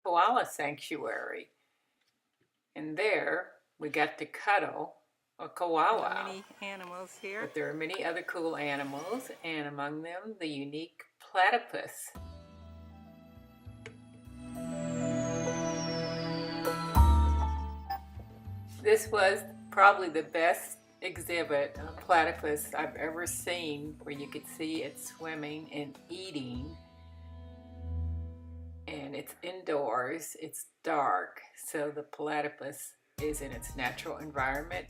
koala sanctuary. And there we got to cuddle a koala. There are many animals here. But there are many other cool animals, and among them the unique platypus. This was probably the best exhibit of platypus I've ever seen, where you could see it swimming and eating. And it's indoors, it's dark, so the platypus is in its natural environment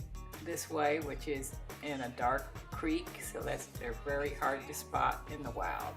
this way, which is in a dark creek, so they're very hard to spot in the wild.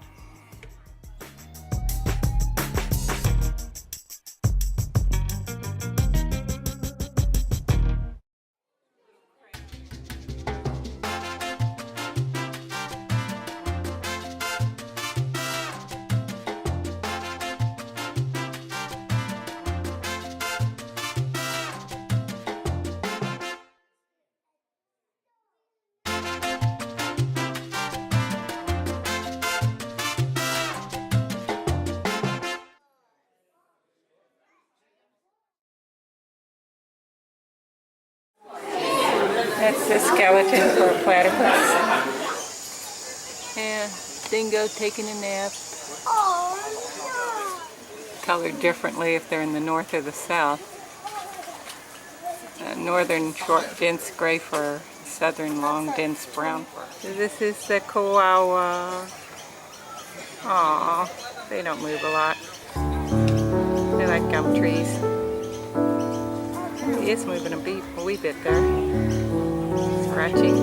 That's the skeleton for a platypus. Yeah, dingo taking a nap. Colored differently if they're in the north or the south. Northern short dense gray fur, southern long dense brown fur. So this is the koala. Aww, they don't move a lot. They like gum trees. He is moving a wee bit there. Scratching.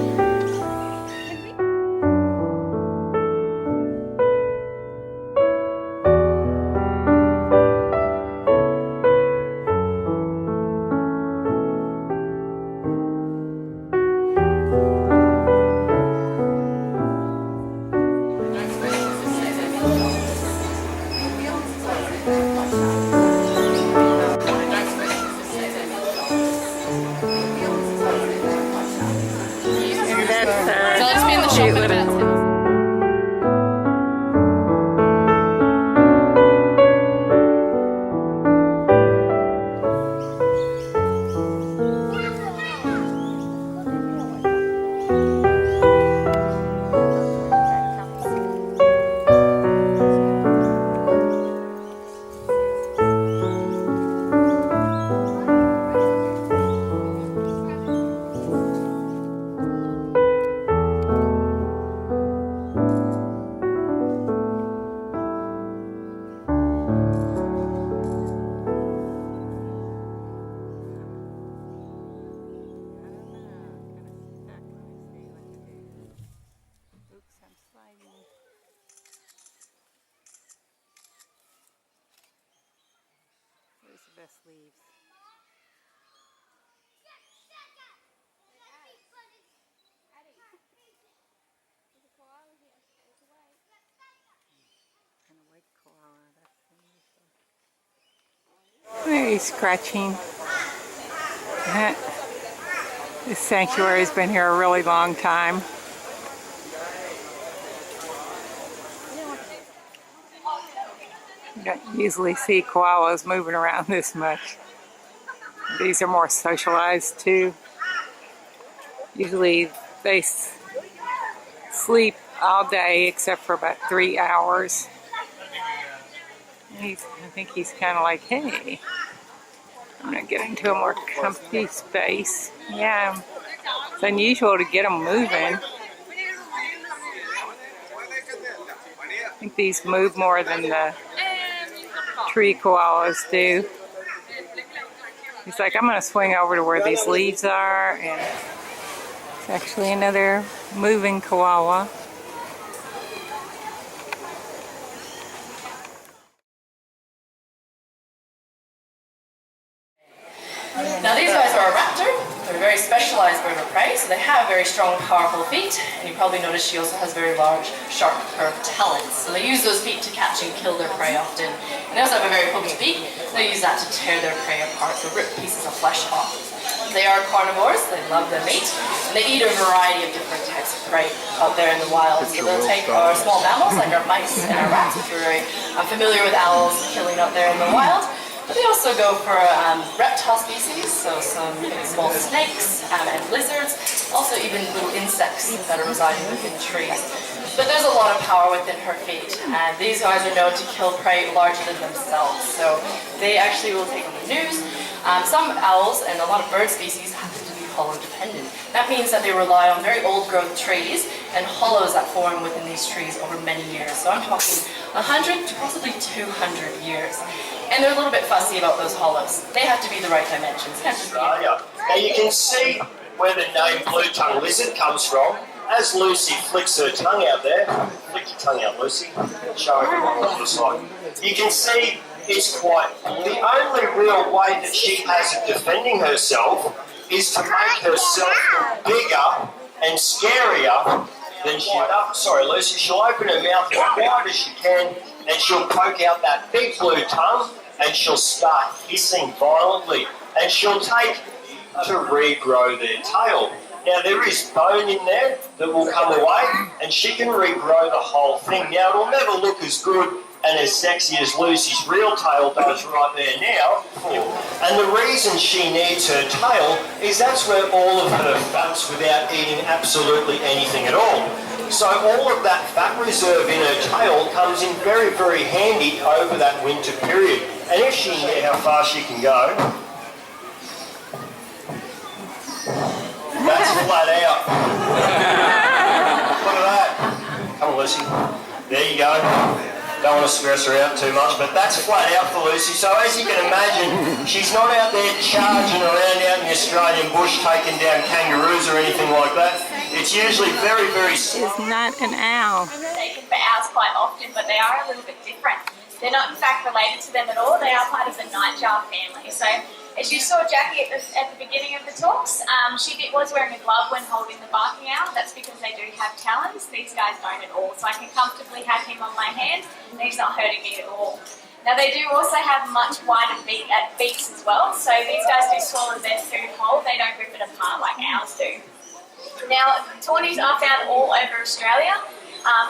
Where's the best leaves? And a white koala, that's unusual. There he's scratching. This sanctuary's been here a really long time. You don't usually see koalas moving around this much. These are more socialized too. Usually they sleep all day except for about 3 hours. I think he's kind of like, hey, I'm gonna get into a more comfy space. Yeah, it's unusual to get them moving. I think these move more than the tree koalas do. He's like, I'm gonna swing over to where these leaves are, and it's actually another moving koala. Now these guys are a raptor. They're a very specialized bird of prey, so they have very strong, powerful feet. And you probably noticed she also has very large, sharp, curved talons. So they use those feet to catch and kill their prey often. And they also have a very poking beak. They use that to tear their prey apart, so rip pieces of flesh off. They are carnivores. They love their meat. And they eat a variety of different types of prey out there in the wild. So they'll take our small mammals like our mice and our rats, which we're very familiar with owls killing out there in the wild. But they also go for reptile species, so some small snakes and lizards, also even little insects that are residing within trees. But there's a lot of power within her feet, and these guys are known to kill prey larger than themselves, so they actually will take on the news. Some owls and a lot of bird species happen to be hollow dependent. That means that they rely on very old growth trees and hollows that form within these trees over many years. So I'm talking 100 to possibly 200 years. And they're a little bit fussy about those hollows. They have to be the right dimensions. Australia. Now you can see where the name blue-tongued lizard comes from. As Lucy flicks her tongue out there, flick your tongue out, Lucy, show everyone what it looks like. You can see it's quite, the only real way that she has of defending herself is to make herself look bigger and scarier than she does. Sorry, Lucy, she'll open her mouth as wide as she can and she'll poke out that big blue tongue and she'll start hissing violently and she'll take to regrow their tail. Now there is bone in there that will come away and she can regrow the whole thing. Now it'll never look as good and as sexy as Lucy's real tail does right there now. And the reason she needs her tail is that's where all of her fat's without eating absolutely anything at all. So all of that fat reserve in her tail comes in very, very handy over that winter period. And if she knew how far she can go, that's flat out. Look at that. Come on, Lucy. There you go. Don't want to stress her out too much, but that's flat out for Lucy. So as you can imagine, she's not out there charging around out in the Australian bush taking down kangaroos or anything like that. It's usually very, very... It's not an owl. I'm mistaken for owls quite often, but they are a little bit different. They're not in fact related to them at all. They are part of the nightjar family. So as you saw Jackie at the beginning of the talks, she was wearing a glove when holding the barking owl. That's because they do have talons. These guys don't at all. So I can comfortably have him on my hand and he's not hurting me at all. Now they do also have much wider beaks as well. So these guys do swallow their food whole. They don't rip it apart like owls do. Now tawnies are found all over Australia.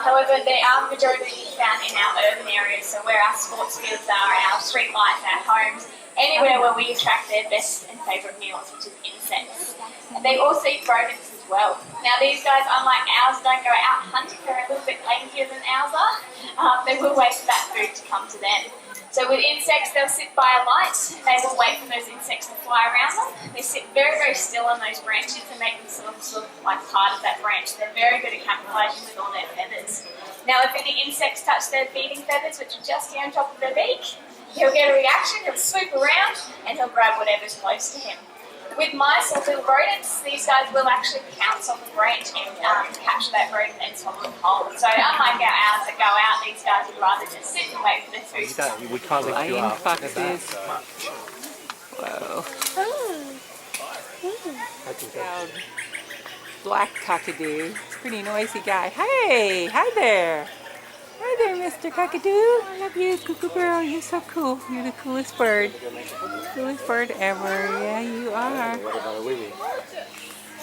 However, they are majority found in our urban areas, so where our sports fields are, our street lights, our homes, anywhere where we attract their best and favourite meals, which is insects. And they also eat rodents as well. Now these guys, unlike owls, don't go out hunting. They're a little bit lazier than owls are. They will wait for that food to come to them. So with insects, they'll sit by a light. They will wait for those insects to fly around them. They sit very, very still on those branches and make themselves look like part of that branch. They're very good at camouflaging with all their feathers. Now, if any insects touch their feeding feathers, which are just here on top of their beak, he'll get a reaction, he'll swoop around, and he'll grab whatever's close to him. With mice or little rodents, these guys will actually pounce on the branch and capture that rodent and swallow it whole. So unlike our owls that go out, these guys would rather just sit and wait for their food. We can't lift you Lion up. foxes. Whoa. Proud black cockadoo. Pretty noisy guy. Hey, hi there. Hi there, Mr. Cockadoo. I love you, Cuckoo Girl. You're so cool. You're the coolest bird. Coolest bird ever. Yeah, you are. What about a wee?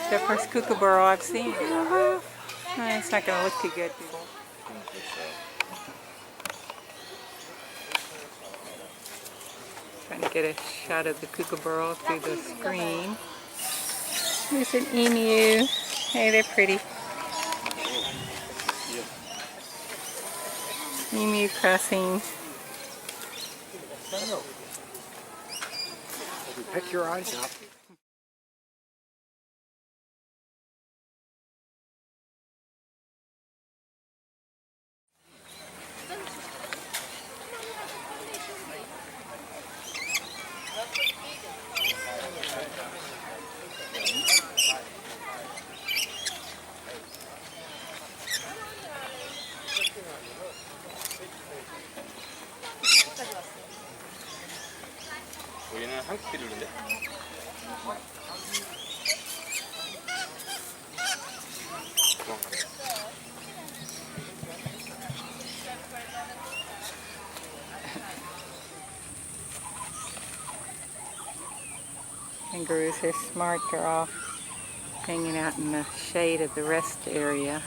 The first kookaburra I've seen. It's not going to look too good. Trying to get a shot of the kookaburra through the screen. There's an emu. Hey, they're pretty. Emu crossing. Pick your eyes up. 여기는 한국 비둘기인데? Kangaroos are smart. They're all hanging out in the shade of the rest area.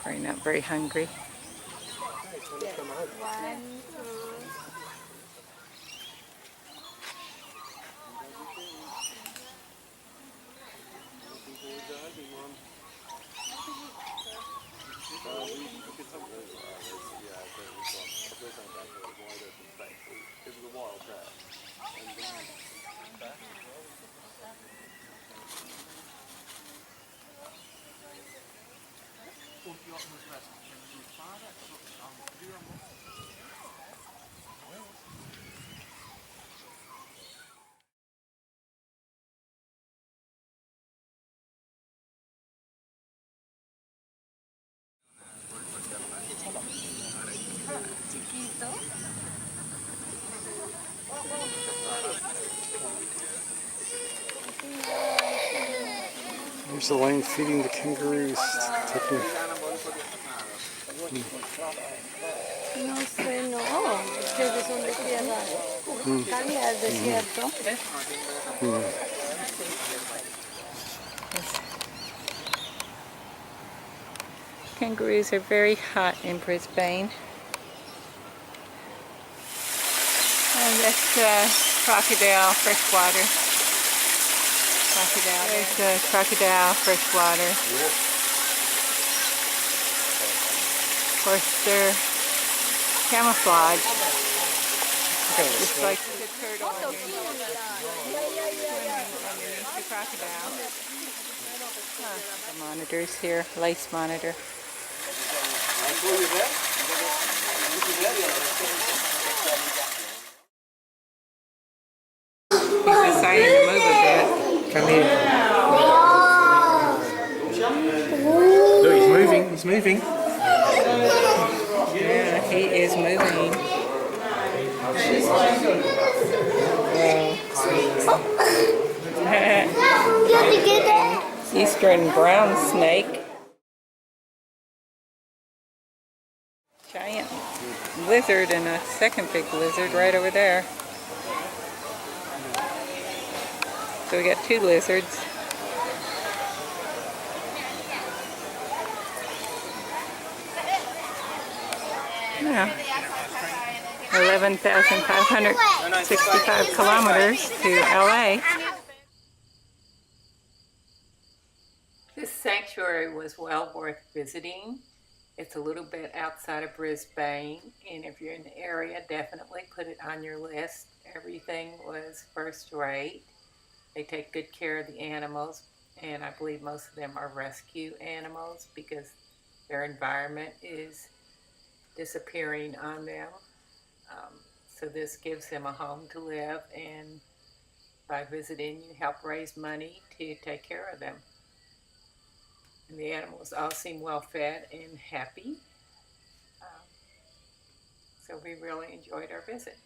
Probably not very hungry. Here's the line feeding the kangaroos. Taking, No sé, no. Ustedes son de tierra cálida, del desierto. Kangaroos are very hot in Brisbane. And that's crocodile freshwater. Crocodile. There's crocodile freshwater. Of course, they're camouflage. Just like the turtle underneath the crocodile. The monitors here, lace monitor. He's deciding to move a bit. come here. Look, he's moving. He's moving. Yeah, he is moving. Eastern brown snake. Giant lizard and a second big lizard right over there. So we got two lizards. Yeah. 11,565 kilometers to LA. This sanctuary was well worth visiting. It's a little bit outside of Brisbane, and if you're in the area, definitely put it on your list. Everything was first rate. They take good care of the animals, and I believe most of them are rescue animals because their environment is disappearing on them. So this gives them a home to live, and by visiting, you help raise money to take care of them. And the animals all seem well fed and happy. So we really enjoyed our visit.